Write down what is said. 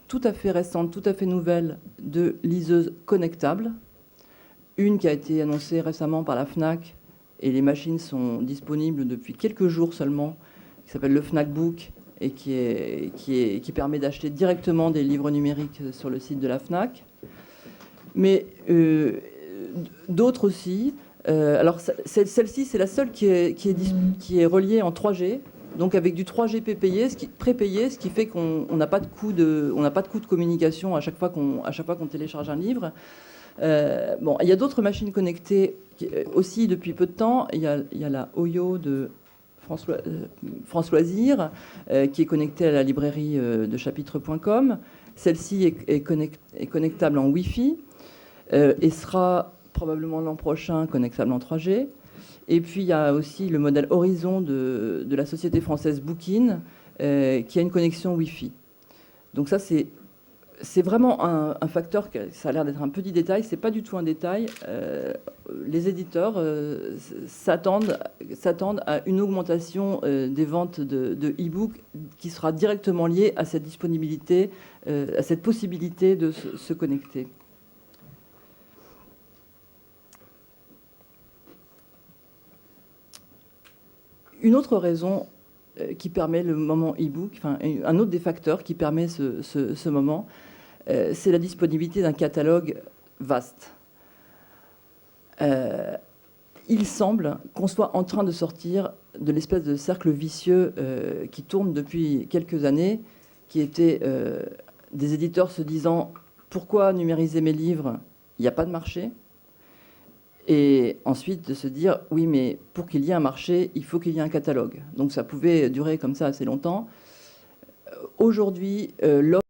tout à fait récente, tout à fait nouvelle de liseuses connectables. Une qui a été annoncée récemment par la Fnac, et les machines sont disponibles depuis quelques jours seulement, qui s'appelle le Fnac Book, et qui permet d'acheter directement des livres numériques sur le site de la Fnac. Mais d'autres aussi. Alors celle-ci, c'est la seule qui est reliée en 3G, donc avec du 3G prépayé, ce qui fait qu'on n'a pas de coût de communication à chaque fois qu'on télécharge un livre. Bon, il y a d'autres machines connectées aussi depuis peu de temps. Il y a la Oyo de France Loisirs qui est connectée à la librairie de chapitre.com. Celle-ci est connectable en Wi-Fi et sera probablement l'an prochain connectable en 3G. Et puis il y a aussi le modèle Horizon de la société française Bookin qui a une connexion Wi-Fi. Donc ça, c'est vraiment un facteur, ça a l'air d'être un petit détail, c'est pas du tout un détail. Les éditeurs s'attendent à une augmentation des ventes de e-book qui sera directement liée à cette disponibilité, à cette possibilité de se connecter. Une autre raison qui permet le moment e-book, enfin, un autre des facteurs qui permet ce moment, c'est la disponibilité d'un catalogue vaste. Il semble qu'on soit en train de sortir de l'espèce de cercle vicieux qui tourne depuis quelques années, qui était des éditeurs se disant « Pourquoi numériser mes livres? Il n'y a pas de marché ?» Et ensuite de se dire « Oui, mais pour qu'il y ait un marché, il faut qu'il y ait un catalogue. » Donc ça pouvait durer comme ça assez longtemps. Aujourd'hui, l'offre